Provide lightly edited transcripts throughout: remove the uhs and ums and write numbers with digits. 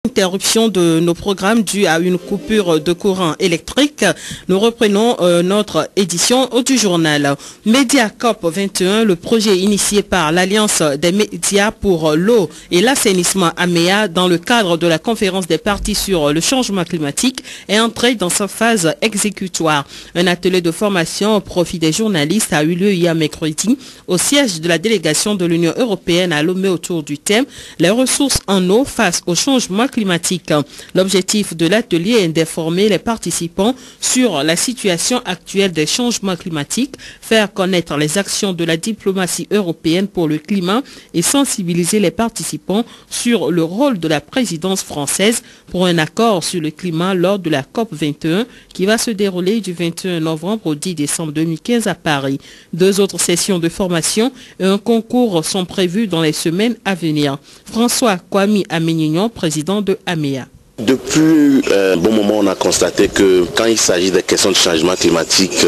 Interruption de nos programmes due à une coupure de courant électrique. Nous reprenons notre édition du journal. Mediacop 21, le projet initié par l'Alliance des médias pour l'eau et l'assainissement AMEA dans le cadre de la conférence des parties sur le changement climatique est entré dans sa phase exécutoire. Un atelier de formation au profit des journalistes a eu lieu hier mercredi au siège de la délégation de l'Union européenne à Lomé autour du thème « Les ressources en eau face au changement climatique. L'objectif de l'atelier est d'informer les participants sur la situation actuelle des changements climatiques, faire connaître les actions de la diplomatie européenne pour le climat et sensibiliser les participants sur le rôle de la présidence française pour un accord sur le climat lors de la COP 21 qui va se dérouler du 21 novembre au 10 décembre 2015 à Paris. 2 autres sessions de formation et un concours sont prévus dans les semaines à venir. François Kwame Amenignon, président de AMEA. Depuis un bon moment, on a constaté que quand il s'agit des questions de changement climatique,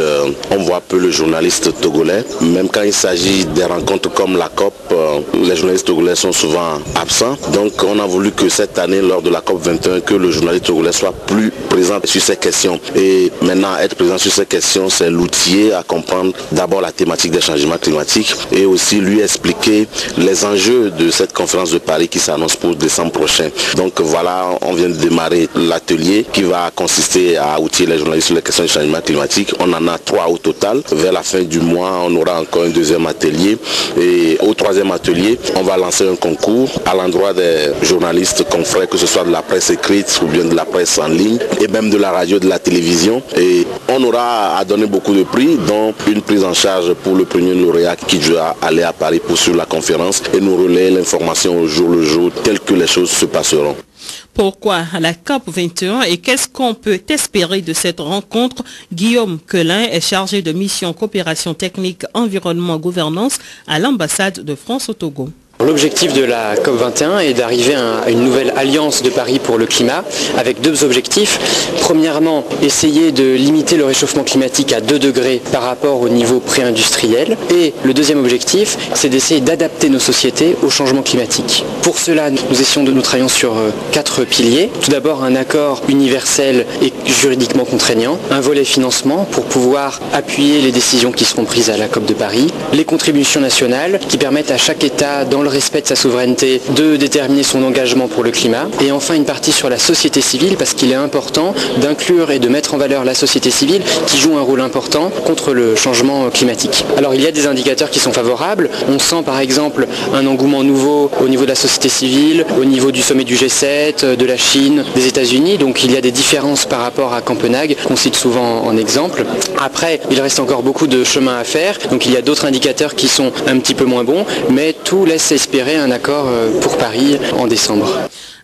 on voit peu le journaliste togolais. Même quand il s'agit des rencontres comme la COP, les journalistes togolais sont souvent absents. Donc on a voulu que cette année, lors de la COP 21, que le journaliste togolais soit plus présent sur ces questions. Et maintenant, être présent sur ces questions, c'est l'outiller à comprendre d'abord la thématique des changements climatiques et aussi lui expliquer les enjeux de cette conférence de Paris qui s'annonce pour décembre prochain. Donc voilà, on vient de démarrer l'atelier qui va consister à outiller les journalistes sur les questions du changement climatique. On en a 3 au total. Vers la fin du mois, on aura encore un 2e atelier. Et au 3e atelier, on va lancer un concours à l'endroit des journalistes confrères, que ce soit de la presse écrite ou bien de la presse en ligne, et même de la radio, de la télévision. Et on aura à donner beaucoup de prix, dont une prise en charge pour le premier lauréat qui doit aller à Paris pour suivre la conférence et nous relayer l'information au jour le jour, telles que les choses se passeront. Pourquoi la COP 21 et qu'est-ce qu'on peut espérer de cette rencontre? Guillaume Quelin est chargé de mission coopération technique, environnement, gouvernance à l'ambassade de France au Togo. L'objectif de la COP21 est d'arriver à une nouvelle alliance de Paris pour le climat avec 2 objectifs. Premièrement, essayer de limiter le réchauffement climatique à 2 degrés par rapport au niveau pré-industriel. Et le 2e objectif, c'est d'essayer d'adapter nos sociétés au changement climatique. Pour cela, nous travaillons sur 4 piliers. Tout d'abord, un accord universel et juridiquement contraignant, un volet financement pour pouvoir appuyer les décisions qui seront prises à la COP de Paris, les contributions nationales qui permettent à chaque État, dans le respect de sa souveraineté, de déterminer son engagement pour le climat. Et enfin une partie sur la société civile, parce qu'il est important d'inclure et de mettre en valeur la société civile qui joue un rôle important contre le changement climatique. Alors il y a des indicateurs qui sont favorables. On sent par exemple un engouement nouveau au niveau de la société civile, au niveau du sommet du G7, de la Chine, des États-Unis. Donc il y a des différences par rapport à Copenhague, qu'on cite souvent en exemple. Après, il reste encore beaucoup de chemin à faire. Donc il y a d'autres indicateurs qui sont un petit peu moins bons, mais tout laisse espérer un accord pour Paris en décembre.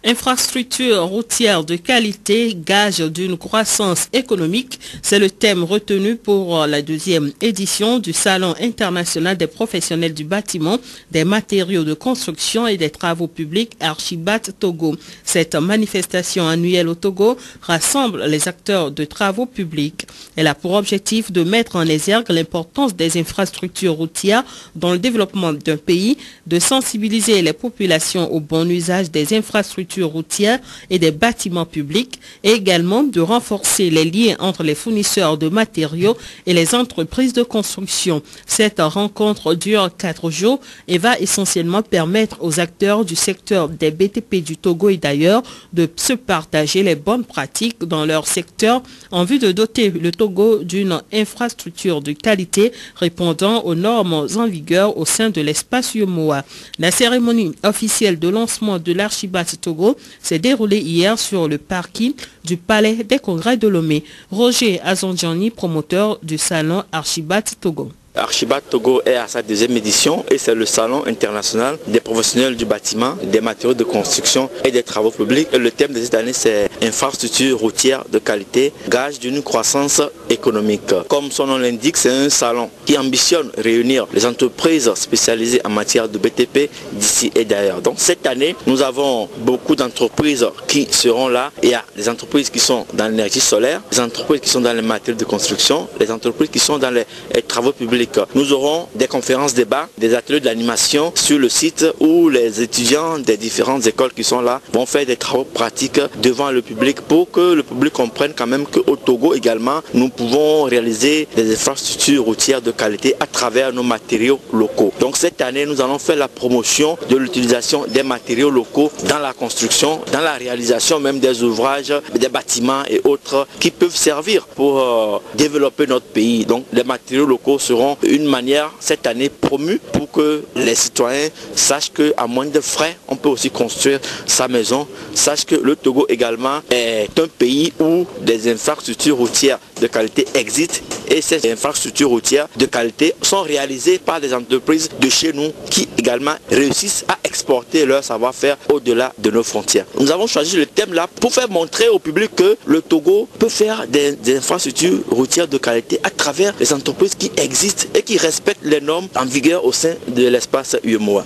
Infrastructure routière de qualité, gage d'une croissance économique, c'est le thème retenu pour la 2e édition du Salon international des professionnels du bâtiment, des matériaux de construction et des travaux publics Archibat Togo. Cette manifestation annuelle au Togo rassemble les acteurs de travaux publics. Elle a pour objectif de mettre en exergue l'importance des infrastructures routières dans le développement d'un pays, de sensibiliser les populations au bon usage des infrastructures routières et des bâtiments publics et également de renforcer les liens entre les fournisseurs de matériaux et les entreprises de construction. Cette rencontre dure 4 jours et va essentiellement permettre aux acteurs du secteur des BTP du Togo et d'ailleurs de se partager les bonnes pratiques dans leur secteur en vue de doter le Togo d'une infrastructure de qualité répondant aux normes en vigueur au sein de l'espace UEMOA. La cérémonie officielle de lancement de l'Archibat Togo s'est déroulée hier sur le parking du Palais des Congrès de Lomé. Roger Azondjani, promoteur du salon Archibat Togo. Archibat Togo est à sa 2e édition et c'est le salon international des professionnels du bâtiment, des matériaux de construction et des travaux publics. Et le thème de cette année c'est infrastructure routière de qualité, gage d'une croissance économique. Comme son nom l'indique, c'est un salon qui ambitionne réunir les entreprises spécialisées en matière de BTP d'ici et d'ailleurs. Donc cette année, nous avons beaucoup d'entreprises qui seront là. Il y a des entreprises qui sont dans l'énergie solaire, des entreprises qui sont dans les matériaux de construction, les entreprises qui sont dans les travaux publics public. Nous aurons des conférences débats, des ateliers d'animation sur le site où les étudiants des différentes écoles qui sont là vont faire des travaux pratiques devant le public pour que le public comprenne quand même qu'au Togo également, nous pouvons réaliser des infrastructures routières de qualité à travers nos matériaux locaux. Donc cette année, nous allons faire la promotion de l'utilisation des matériaux locaux dans la construction, dans la réalisation même des ouvrages, des bâtiments et autres qui peuvent servir pour développer notre pays. Donc les matériaux locaux seront une manière cette année promue pour que les citoyens sachent qu'à moins de frais, on peut aussi construire sa maison. Sachent que le Togo également est un pays où des infrastructures routières de qualité existent et ces infrastructures routières de qualité sont réalisées par des entreprises de chez nous qui également réussissent à exporter leur savoir-faire au-delà de nos frontières. Nous avons choisi le thème là pour faire montrer au public que le Togo peut faire des infrastructures routières de qualité à travers les entreprises qui existent et qui respectent les normes en vigueur au sein de l'espace UEMOA.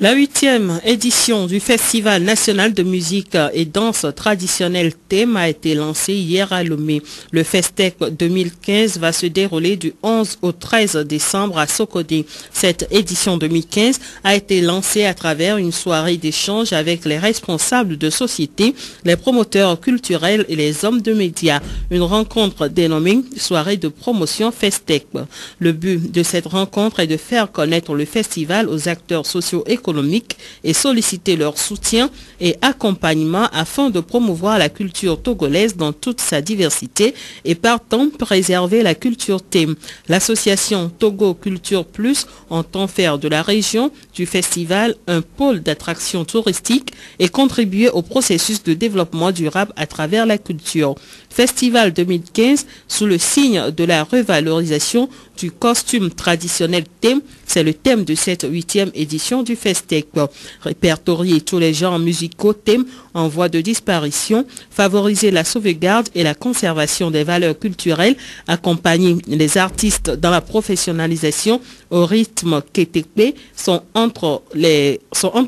La 8e édition du Festival national de musique et danse traditionnelle thème a été lancée hier à Lomé. Le Festec 2015 va se dérouler du 11 au 13 décembre à Sokodé. Cette édition 2015 a été lancée à travers une soirée d'échange avec les responsables de société, les promoteurs culturels et les hommes de médias. Une rencontre dénommée Soirée de promotion Festec. Le but de cette rencontre est de faire connaître le festival aux acteurs socio-économiques et solliciter leur soutien et accompagnement afin de promouvoir la culture togolaise dans toute sa diversité et partant préserver la culture thème. L'association Togo Culture Plus entend faire de la région du festival un pôle d'attraction touristique et contribuer au processus de développement durable à travers la culture. Festival 2015 sous le signe de la revalorisation du costume traditionnel thème, c'est le thème de cette 8e édition du Festec. Répertorier tous les genres musicaux thèmes en voie de disparition, favoriser la sauvegarde et la conservation des valeurs culturelles, accompagner les artistes dans la professionnalisation au rythme Ketekpe sont entre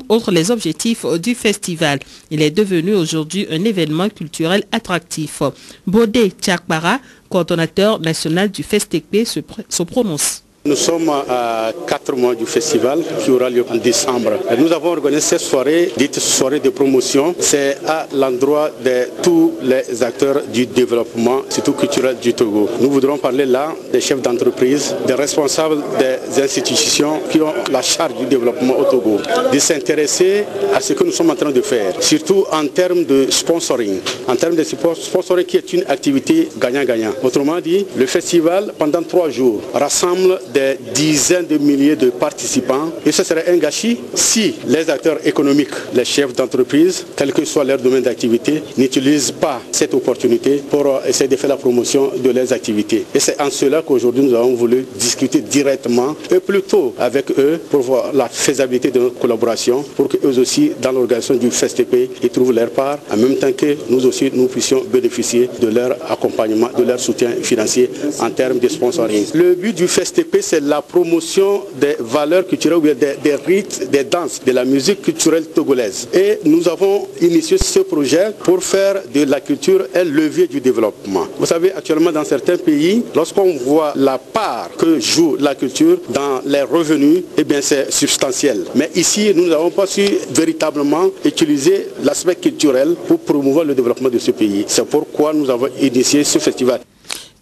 autres les objectifs du festival. Il est devenu aujourd'hui un événement culturel attractif. Bodé Tchakbara, coordonnateur national du Festekpe, se prononce. Nous sommes à 4 mois du festival qui aura lieu en décembre. Nous avons organisé cette soirée, dite soirée de promotion. C'est à l'endroit de tous les acteurs du développement, surtout culturel du Togo. Nous voudrons parler là des chefs d'entreprise, des responsables des institutions qui ont la charge du développement au Togo, de s'intéresser à ce que nous sommes en train de faire, surtout en termes de sponsoring. En termes de sponsoring qui est une activité gagnant-gagnant. Autrement dit, le festival, pendant 3 jours, rassemble des dizaines de milliers de participants et ce serait un gâchis si les acteurs économiques, les chefs d'entreprise, quel que soit leur domaine d'activité, n'utilisent pas cette opportunité pour essayer de faire la promotion de leurs activités. Et c'est en cela qu'aujourd'hui nous avons voulu discuter directement et plutôt avec eux pour voir la faisabilité de notre collaboration pour qu'eux aussi dans l'organisation du FESTP ils trouvent leur part en même temps que nous aussi nous puissions bénéficier de leur accompagnement, de leur soutien financier en termes de sponsoring. Le but du FESTP c'est la promotion des valeurs culturelles, des rites, des danses, de la musique culturelle togolaise. Et nous avons initié ce projet pour faire de la culture un levier du développement. Vous savez, actuellement dans certains pays, lorsqu'on voit la part que joue la culture dans les revenus, eh bien c'est substantiel. Mais ici, nous n'avons pas su véritablement utiliser l'aspect culturel pour promouvoir le développement de ce pays. C'est pourquoi nous avons initié ce festival.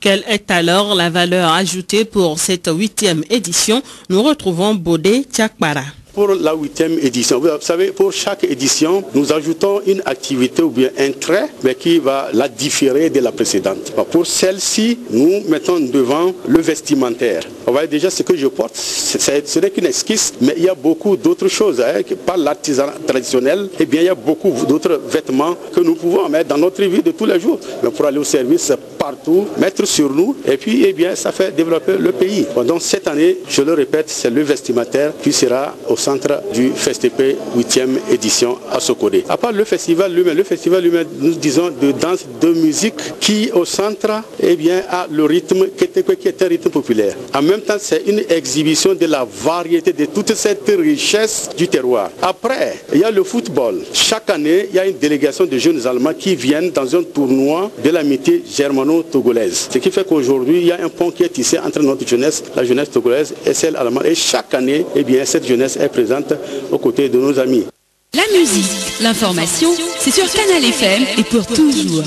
Quelle est alors la valeur ajoutée pour cette 8e édition? Nous retrouvons Bodé Tchakbara. Pour la 8e édition, vous savez, pour chaque édition, nous ajoutons une activité ou bien un trait, mais qui va la différer de la précédente. Pour celle-ci, nous mettons devant le vestimentaire. On voit déjà ce que je porte, ce n'est qu'une esquisse, mais il y a beaucoup d'autres choses. Par l'artisanat traditionnel, eh bien, il y a beaucoup d'autres vêtements que nous pouvons mettre dans notre vie de tous les jours. Mais pour aller au service partout, mettre sur nous, et puis, eh bien, ça fait développer le pays. Donc cette année, je le répète, c'est le vestimentaire qui sera au centre du FESTP 8e édition à Sokodé. À part le festival lui-même, nous disons de danse, de musique qui au centre a le rythme qui est un rythme populaire. En même temps, c'est une exhibition de la variété de toute cette richesse du terroir. Après, il y a le football. Chaque année, il y a une délégation de jeunes Allemands qui viennent dans un tournoi de l'amitié germano-togolaise. Ce qui fait qu'aujourd'hui, il y a un pont qui est tissé entre notre jeunesse, la jeunesse togolaise et celle allemande. Et chaque année, cette jeunesse est présente aux côtés de nos amis. La musique, l'information, c'est sur Canal FM et pour toujours.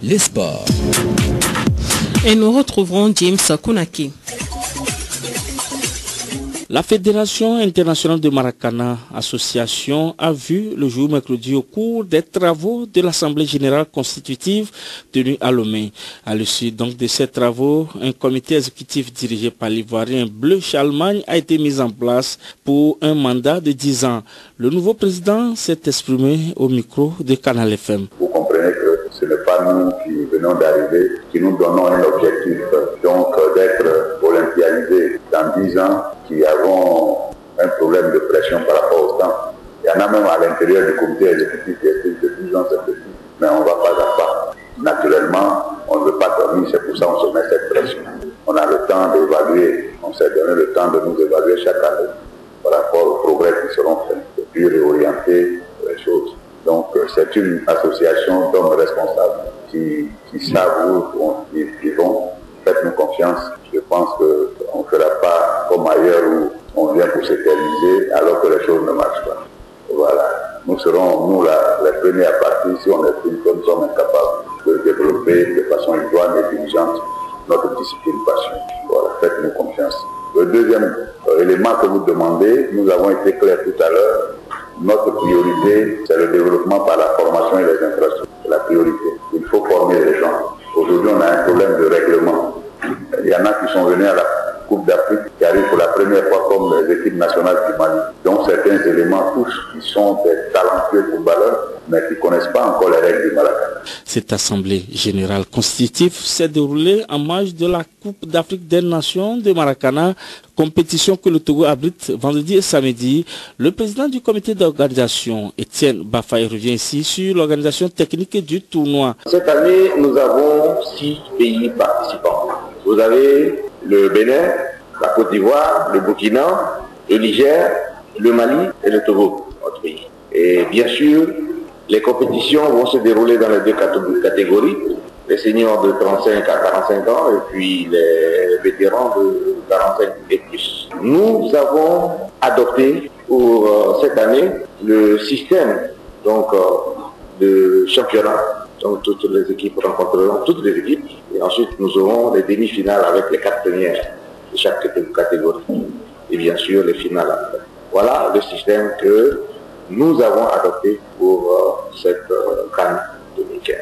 Les sports. Et nous retrouverons James Kunaki. La Fédération internationale de Maracana Association a vu le jour mercredi au cours des travaux de l'Assemblée générale constitutive tenue à Lomé. À l'issue donc de ces travaux, un comité exécutif dirigé par l'Ivoirien Bleu Charlemagne a été mis en place pour un mandat de 10 ans. Le nouveau président s'est exprimé au micro de Canal FM. Vous comprenez que ce n'est pas nous qui venons d'arriver, qui nous donnons un objectif, donc d'être olympialisés dans 10 ans, qui avons un problème de pression par rapport au temps. Il y en a même à l'intérieur du comité exécutif qui estime que 10 ans c'est petit, mais on ne va pas à pas. Naturellement, on ne veut pas dormir, c'est pour ça qu'on se met cette pression. On a le temps d'évaluer, on s'est donné le temps de nous évaluer chaque année par rapport aux progrès qui seront faits, et puis réorienter les choses. Donc c'est une association d'hommes responsables qui savent où ils vont. Faites-nous confiance. Je pense qu'on ne fera pas comme ailleurs où on vient pour s'éterniser alors que les choses ne marchent pas. Voilà. Nous serons, les premiers à partir si on estime que nous sommes incapables de développer de façon idoine et diligente notre discipline passion. Voilà. Faites-nous confiance. Le deuxième élément que vous demandez, nous avons été clairs tout à l'heure. Notre priorité, c'est le développement par la formation et les infrastructures. C'est la priorité. Il faut former les gens. Aujourd'hui, on a un problème de règlement. Il y en a qui sont venus à la Coupe d'Afrique, qui arrivent pour la première fois comme les équipes nationales du Mali. Donc certains éléments tous qui sont des talentueux footballeurs, mais qui ne connaissent pas encore les règles du Maracana. Cette assemblée générale constitutive s'est déroulée en marge de la Coupe d'Afrique des Nations de Maracana, compétition que le Togo abrite vendredi et samedi. Le président du comité d'organisation, Étienne Bafaye, revient ici sur l'organisation technique du tournoi. Cette année, nous avons 6 pays participants. Vous avez le Bénin, la Côte d'Ivoire, le Burkina, le Niger, le Mali et le Togo, notre pays. Et bien sûr, les compétitions vont se dérouler dans les 2 catégories, les seniors de 35 à 45 ans et puis les vétérans de 45 et plus. Nous avons adopté pour cette année le système de championnat. Donc toutes les équipes rencontreront toutes les équipes et ensuite nous aurons les demi-finales avec les 4 premières de chaque catégorie et bien sûr les finales après. Voilà le système que nous avons adopté pour cette CAN 2015.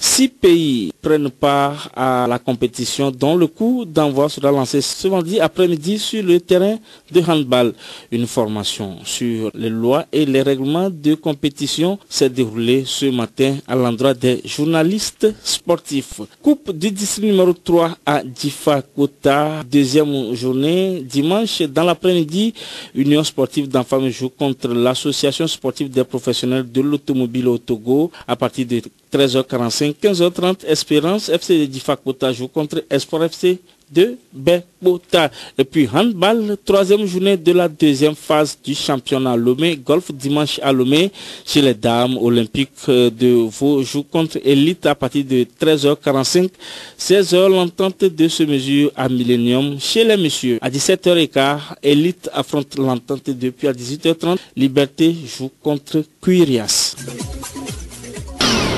6 pays prennent part à la compétition dont le coup d'envoi sera lancé ce vendredi après-midi sur le terrain de handball. Une formation sur les lois et les règlements de compétition s'est déroulée ce matin à l'endroit des journalistes sportifs. Coupe du district numéro 3 à Difa Kota, deuxième journée dimanche dans l'après-midi. Union sportive d'Enfants joue contre l'association sportive des professionnels de l'automobile au Togo à partir de 13h45, 15h30, Espérance FC de Difakota joue contre Espoir FC de Bekota. Et puis handball, troisième journée de la deuxième phase du championnat Lomé. Golf dimanche à Lomé. Chez les dames, Olympique de Vaud joue contre Elite à partir de 13h45. 16h, l'entente de se mesure à Millennium. Chez les messieurs, à 17h15, Elite affronte l'entente depuis à 18h30. Liberté joue contre Cuirias.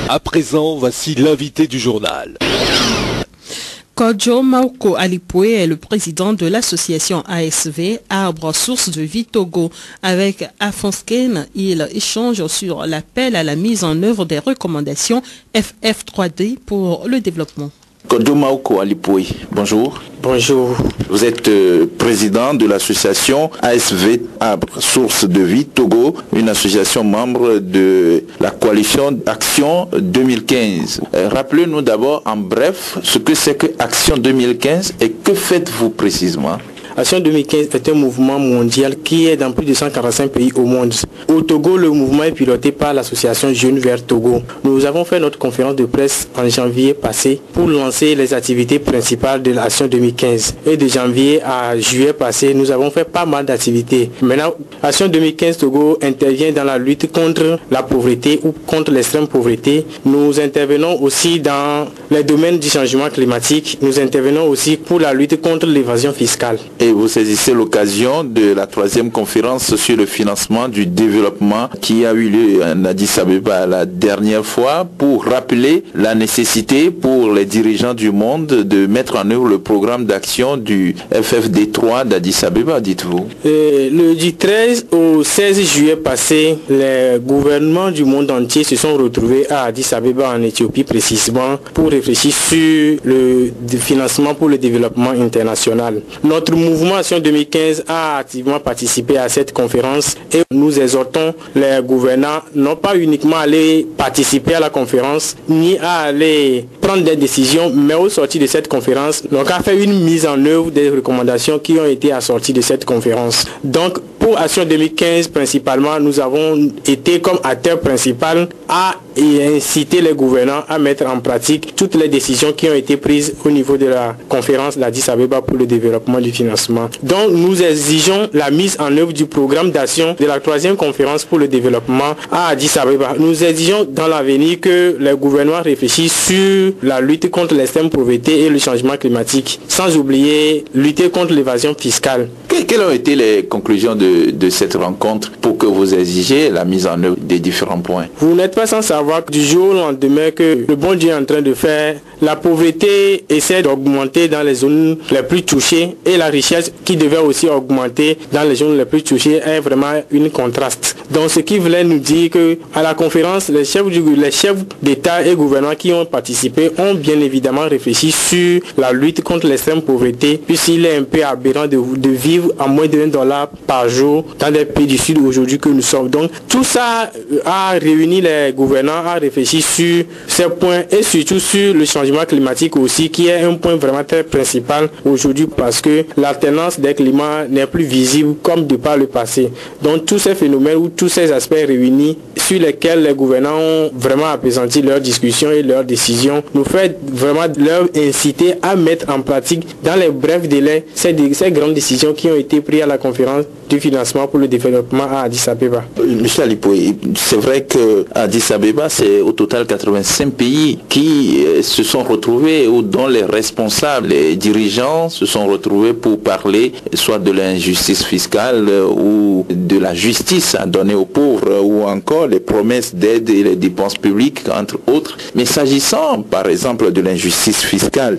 À présent, voici l'invité du journal. Kodjo Maoko Alipoué est le président de l'association ASV, Arbre Source de Vie Togo. Avec Afonsken, il échange sur l'appel à la mise en œuvre des recommandations FF3D pour le développement. Kodjo Maoko Alipoué, bonjour. Bonjour. Vous êtes président de l'association ASV, Arbre Source de Vie Togo, une association membre de la coalition Action 2015. Rappelez-nous d'abord en bref ce que c'est que Action 2015 et que faites-vous précisément? Action 2015 est un mouvement mondial qui est dans plus de 145 pays au monde. Au Togo, le mouvement est piloté par l'association Jeunes Verts Togo. Nous avons fait notre conférence de presse en janvier passé pour lancer les activités principales de l'Action 2015. Et de janvier à juillet passé, nous avons fait pas mal d'activités. Maintenant, Action 2015 Togo intervient dans la lutte contre la pauvreté ou contre l'extrême pauvreté. Nous intervenons aussi dans les domaines du changement climatique. Nous intervenons aussi pour la lutte contre l'évasion fiscale. Et vous saisissez l'occasion de la 3e conférence sur le financement du développement qui a eu lieu en Addis Abeba la dernière fois pour rappeler la nécessité pour les dirigeants du monde de mettre en œuvre le programme d'action du FFD3 d'Addis Abeba, dites-vous. Du 13 au 16 juillet passé, les gouvernements du monde entier se sont retrouvés à Addis Abeba en Éthiopie précisément pour réfléchir sur le financement pour le développement international. Notre mouvement Action 2015 a activement participé à cette conférence et nous exhortons les gouvernants non pas uniquement à aller participer à la conférence ni à aller prendre des décisions, mais au sortir de cette conférence, donc à faire une mise en œuvre des recommandations qui ont été assorties de cette conférence. Donc pour Action 2015 principalement, nous avons été comme acteur principal à inciter les gouvernants à mettre en pratique toutes les décisions qui ont été prises au niveau de la conférence d'Addis Abeba pour le développement du financement. Donc nous exigeons la mise en œuvre du programme d'action de la 3e conférence pour le développement à Addis Abeba. Nous exigeons dans l'avenir que les gouvernements réfléchissent sur la lutte contre l'extrême pauvreté et le changement climatique, sans oublier lutter contre l'évasion fiscale. Quelles ont été les conclusions de cette rencontre pour que vous exigiez la mise en œuvre des différents points? Vous n'êtes pas sans savoir que du jour au lendemain que le bon Dieu est en train de faire, la pauvreté essaie d'augmenter dans les zones les plus touchées et la richesse qui devait aussi augmenter dans les zones les plus touchées est vraiment une contraste. Donc ce qui voulait nous dire que à la conférence, les chefs d'État et gouvernement qui ont participé ont bien évidemment réfléchi sur la lutte contre l'extrême pauvreté, puisqu'il est un peu aberrant de vivre à moins de $1 par jour dans des pays du Sud aujourd'hui que nous sommes. Donc tout ça a réuni les gouvernants à réfléchir sur ces points et surtout sur le changement climatique aussi, qui est un point vraiment très principal aujourd'hui parce que l'alternance des climats n'est plus visible comme de par le passé. Donc tous ces phénomènes ou tous ces aspects réunis sur lesquels les gouvernants ont vraiment apaisanti leurs discussions et leurs décisions nous fait vraiment leur inciter à mettre en pratique dans les brefs délais ces grandes décisions qui ont été prises à la conférence du financement pour le développement à Addis Abeba. Michel Alipoy, c'est vrai que Addis Abeba, c'est au total 85 pays qui se sont retrouvés ou dont les responsables, les dirigeants se sont retrouvés pour parler soit de l'injustice fiscale ou de la justice à donner aux pauvres ou encore les promesses d'aide et les dépenses publiques, entre autres. Mais s'agissant, par exemple, de l'injustice fiscale,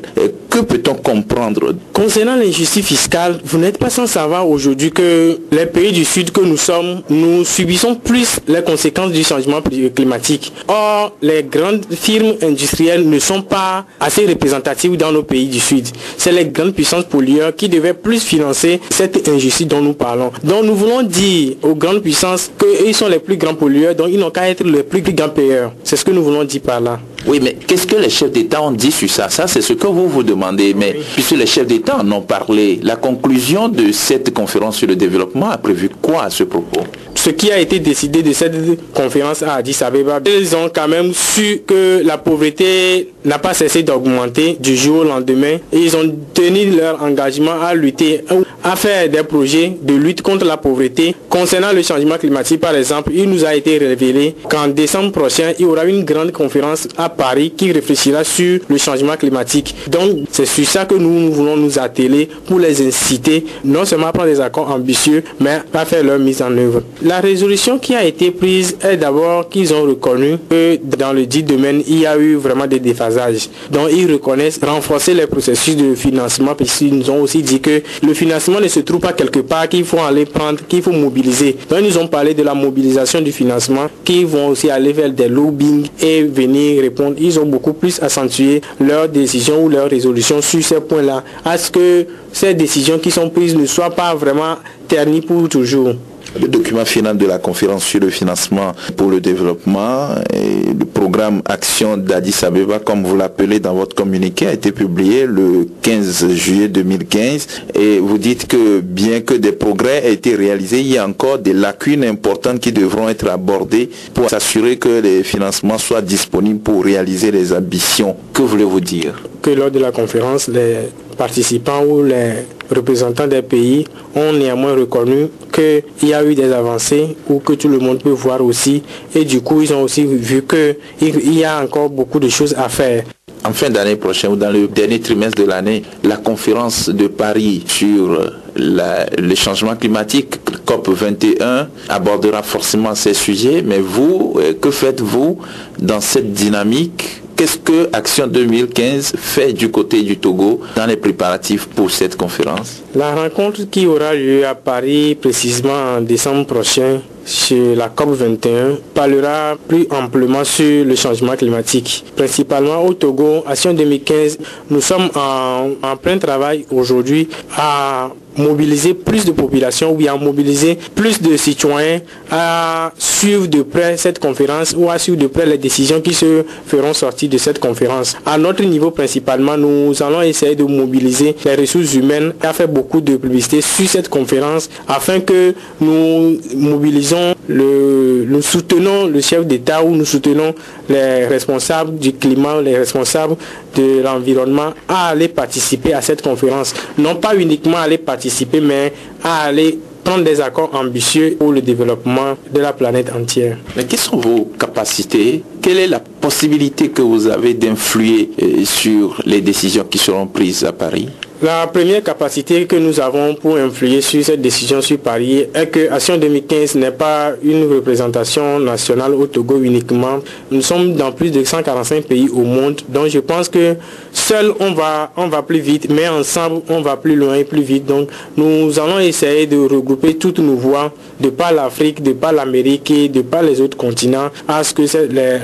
que peut-on comprendre? Concernant l'injustice fiscale, vous n'êtes pas sans savoir aujourd'hui que les pays du Sud que nous sommes, nous subissons plus les conséquences du changement climatique. Or, les grandes firmes industrielles ne sont pas assez représentatives dans nos pays du Sud. C'est les grandes puissances pollueurs qui devaient plus financer cette injustice dont nous parlons. Donc nous voulons dire aux grandes puissances qu'ils sont les plus grands pollueurs, donc ils n'ont qu'à être les plus grands payeurs. C'est ce que nous voulons dire par là. Oui, mais qu'est-ce que les chefs d'État ont dit sur ça? Ça, c'est ce que vous demandez. Mais puisque les chefs d'État en ont parlé, la conclusion de cette conférence sur le développement a prévu quoi à ce propos? Ce qui a été décidé de cette conférence à Addis Abeba, ils ont quand même su que la pauvreté n'a pas cessé d'augmenter du jour au lendemain et ils ont tenu leur engagement à lutter, à faire des projets de lutte contre la pauvreté. Concernant le changement climatique, par exemple, il nous a été révélé qu'en décembre prochain, il y aura une grande conférence à Paris qui réfléchira sur le changement climatique. Donc, c'est sur ça que nous voulons nous atteler pour les inciter, non seulement à prendre des accords ambitieux, mais à faire leur mise en œuvre. La résolution qui a été prise est d'abord qu'ils ont reconnu que dans le dit domaine, il y a eu vraiment des déphasages. Donc, ils reconnaissent renforcer les processus de financement, puisqu'ils nous ont aussi dit que le financement ne se trouve pas quelque part, qu'il faut aller prendre, qu'il faut mobiliser. Donc, ils nous ont parlé de la mobilisation du financement, qu'ils vont aussi aller vers des lobbying et venir répondre. Ils ont beaucoup plus accentué leurs décisions ou leurs résolutions sur ces points-là, à ce que ces décisions qui sont prises ne soient pas vraiment ternies pour toujours. Le document final de la conférence sur le financement pour le développement et le programme Action d'Addis Abeba, comme vous l'appelez dans votre communiqué, a été publié le 15 juillet 2015 et vous dites que bien que des progrès aient été réalisés, il y a encore des lacunes importantes qui devront être abordées pour s'assurer que les financements soient disponibles pour réaliser les ambitions. Que voulez-vous dire? Que lors de la conférence, les participants ou les représentants des pays ont néanmoins reconnu qu'il y a eu des avancées ou que tout le monde peut voir aussi. Et du coup, ils ont aussi vu qu'il y a encore beaucoup de choses à faire. En fin d'année prochaine ou dans le dernier trimestre de l'année, la conférence de Paris sur le changement climatique, COP21, abordera forcément ces sujets. Mais vous, que faites-vous dans cette dynamique? Qu'est-ce que Action 2015 fait du côté du Togo dans les préparatifs pour cette conférence? La rencontre qui aura lieu à Paris précisément en décembre prochain sur la COP21 parlera plus amplement sur le changement climatique. Principalement au Togo, Action 2015, nous sommes en plein travail aujourd'hui à mobiliser plus de population, à mobiliser plus de citoyens à suivre de près cette conférence ou à suivre de près les décisions qui se feront sortir de cette conférence. À notre niveau principalement, nous allons essayer de mobiliser les ressources humaines et à faire beaucoup de publicité sur cette conférence afin que nous mobilisons, nous soutenons le chef d'État ou nous soutenons les responsables du climat, les responsables de l'environnement à aller participer à cette conférence. Non pas uniquement aller participer, mais à aller prendre des accords ambitieux pour le développement de la planète entière. Mais quelles sont vos capacités? Quelle est la possibilité que vous avez d'influer sur les décisions qui seront prises à Paris? La première capacité que nous avons pour influer sur cette décision sur Paris est que Action 2015 n'est pas une représentation nationale au Togo uniquement. Nous sommes dans plus de 145 pays au monde, donc je pense que seul on va plus vite, mais ensemble on va plus loin et plus vite. Donc nous allons essayer de regrouper toutes nos voix de par l'Afrique, de par l'Amérique et de par les autres continents à ce que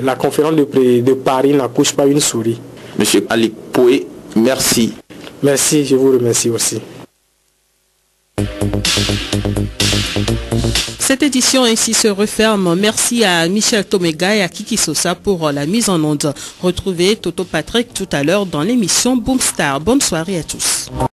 la conférence de Paris n'accouche pas une souris. Monsieur Ali Poué, merci. Merci, je vous remercie aussi. Cette édition ainsi se referme. Merci à Michel Tomega et à Kiki Sosa pour la mise en onde. Retrouvez Toto Patrick tout à l'heure dans l'émission Boomstar. Bonne soirée à tous.